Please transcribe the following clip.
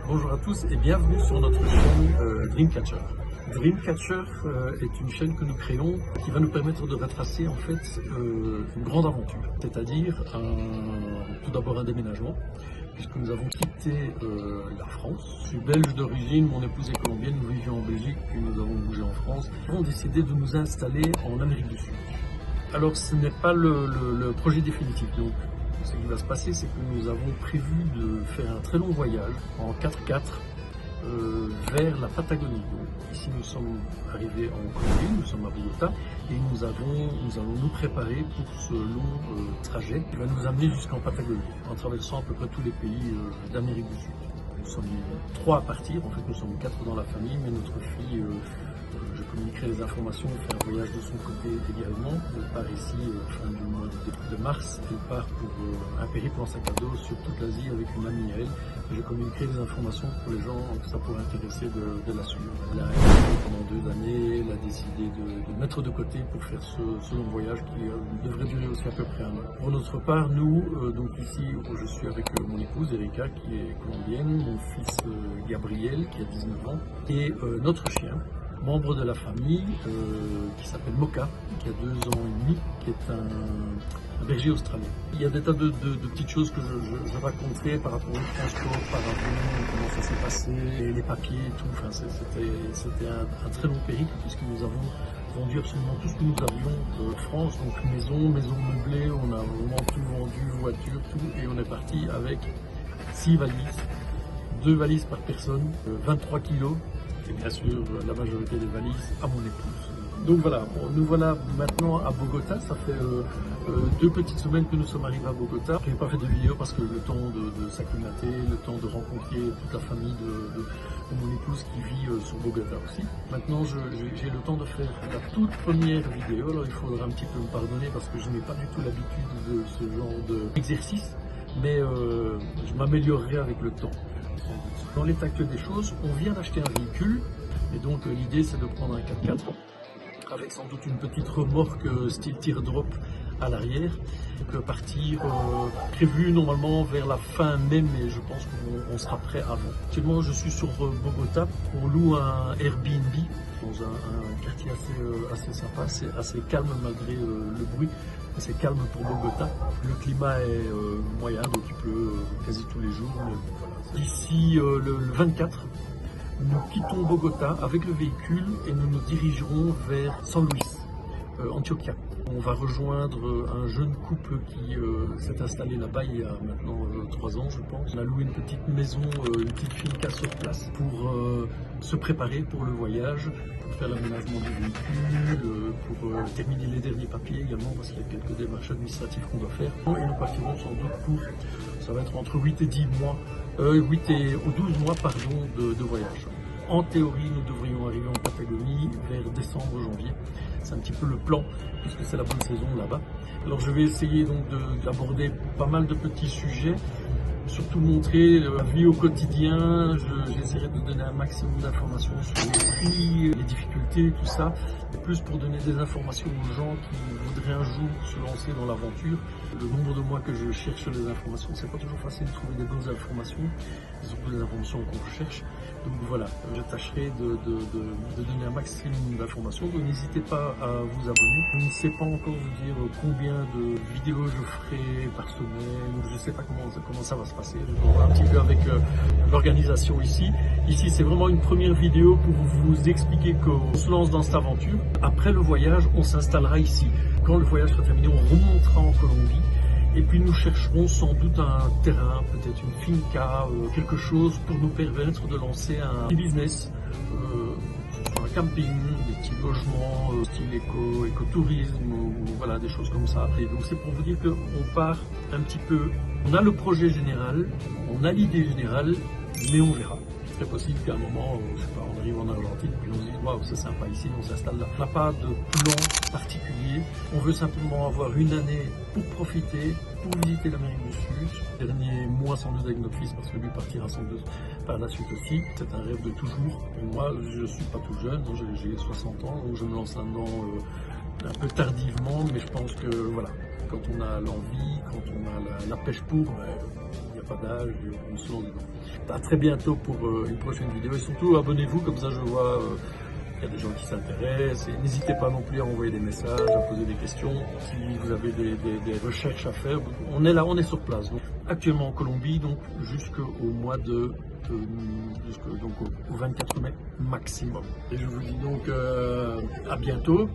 Bonjour à tous et bienvenue sur notre chaîne Dreamcatcher. Dreamcatcher est une chaîne que nous créons qui va nous permettre de retracer en fait une grande aventure, c'est-à-dire tout d'abord un déménagement, puisque nous avons quitté la France. Je suis belge d'origine, mon épouse est colombienne, nous vivions en Belgique, puis nous avons bougé en France. Nous avons décidé de nous installer en Amérique du Sud. Alors ce n'est pas le projet définitif, donc ce qui va se passer, c'est que nous avons prévu de faire un très long voyage en 4x4 vers la Patagonie. Donc, ici, nous sommes arrivés en Colombie, nous sommes à Bogota, et nous allons nous préparer pour ce long trajet qui va nous amener jusqu'en Patagonie, en traversant à peu près tous les pays d'Amérique du Sud. Nous sommes 3 à partir, en fait nous sommes 4 dans la famille, mais notre fille, je communiquerai les informations, fait un voyage de son côté également. Elle part ici fin du mois de mars, elle part pour un périple en sac à dos sur toute l'Asie avec une amie à elle. Je communiquerai les informations pour les gens que ça pourrait intéresser de la suivre. Elle a été pendant 2 années, elle a décidé de mettre de côté pour faire ce long voyage qui devrait durer aussi à peu près un an. Pour notre part, nous, donc ici, je suis avec mon épouse Erika qui est colombienne, mon fils Gabriel qui a 19 ans et notre chien, membre de la famille qui s'appelle Mocha, qui a 2 ans et demi, qui est un berger australien. Il y a des tas de petites choses que je raconterai par rapport au transport, par avion, comment ça s'est passé, les papiers et tout. Enfin, c'était un très long périple puisque nous avons vendu absolument tout ce que nous avions en France, donc maison meublée, on a vraiment tout vendu, voiture, tout, et on est parti avec 6 valises, 2 valises par personne, 23 kilos. Et bien sûr la majorité des valises à mon épouse. Donc voilà, nous voilà maintenant à Bogota. Ça fait 2 petites semaines que nous sommes arrivés à Bogota. Je n'ai pas fait de vidéo parce que le temps de s'acclimater, le temps de rencontrer toute la famille de mon épouse qui vit sur Bogota aussi. Maintenant j'ai le temps de faire la toute première vidéo. Alors il faudra un petit peu me pardonner parce que je n'ai pas du tout l'habitude de ce genre d'exercice. Mais je m'améliorerai avec le temps. Dans l'état actuel des choses, on vient d'acheter un véhicule et donc l'idée c'est de prendre un 4x4 avec sans doute une petite remorque style teardrop à l'arrière, partir prévu normalement vers la fin mai, mais je pense qu'on sera prêt avant. Actuellement je suis sur Bogota, on loue un Airbnb dans un quartier assez sympa, c'est assez calme malgré le bruit. C'est calme pour Bogota. Le climat est moyen, donc il pleut quasi tous les jours. Voilà. D'ici le 24, nous quittons Bogota avec le véhicule et nous nous dirigerons vers San Luis, Antioquia. On va rejoindre un jeune couple qui s'est installé là-bas il y a maintenant 3 ans, je pense. On a loué une petite maison, une petite finca sur place pour se préparer pour le voyage, pour faire l'aménagement du véhicule, pour terminer les derniers papiers également, parce qu'il y a quelques démarches administratives qu'on doit faire. Et nous partirons sans doute pour, ça va être entre 8 et 10 mois, 8 et 12 mois pardon, de voyage. En théorie, nous devrions arriver en Patagonie vers décembre-janvier. C'est un petit peu le plan, puisque c'est la bonne saison là-bas. Alors je vais essayer donc d'aborder pas mal de petits sujets, surtout montrer la vie au quotidien. J'essaierai de donner un maximum d'informations sur les prix, les difficultés, tout ça. Et plus pour donner des informations aux gens qui voudraient un jour se lancer dans l'aventure. Le nombre de mois que je cherche les informations, c'est pas toujours facile de trouver des bonnes informations, surtout des informations qu'on recherche. Donc voilà, je tâcherai de donner un maximum d'informations. Donc n'hésitez pas à vous abonner. Je ne sais pas encore vous dire combien de vidéos je ferai par semaine. Je ne sais pas comment ça va se passer. Je vais voir un petit peu avec l'organisation ici. Ici, c'est vraiment une première vidéo pour vous expliquer qu'on se lance dans cette aventure. Après le voyage, on s'installera ici. Quand le voyage sera terminé, on remontera en Colombie. Et puis nous chercherons sans doute un terrain, peut-être une finca, quelque chose pour nous permettre de lancer un petit business, un camping, des petits logements, style écotourisme, ou voilà, des choses comme ça. Et donc c'est pour vous dire qu'on part un petit peu, on a le projet général, on a l'idée générale, mais on verra. C'est très possible qu'à un moment, je sais pas, on arrive en Argentine, puis on se dit waouh, c'est sympa ici, on s'installe là. On n'a pas de plan particulier, on veut simplement avoir une année pour profiter, pour visiter l'Amérique du Sud. Dernier mois sans doute avec notre fils, parce que lui partira sans doute par la suite aussi. C'est un rêve de toujours. Pour moi, je ne suis pas tout jeune, j'ai 60 ans, donc je me lance là-dedans un peu tardivement, mais je pense que voilà, quand on a l'envie, quand on a la pêche pour, il n'y a pas d'âge, on se lance dedans. À très bientôt pour une prochaine vidéo et surtout abonnez-vous, comme ça je vois il y a des gens qui s'intéressent. Et n'hésitez pas non plus à envoyer des messages, à poser des questions. Si vous avez des recherches à faire, on est là, on est sur place. Donc, actuellement en Colombie, donc jusqu'au mois de donc au 24 mai maximum. Et je vous dis donc à bientôt.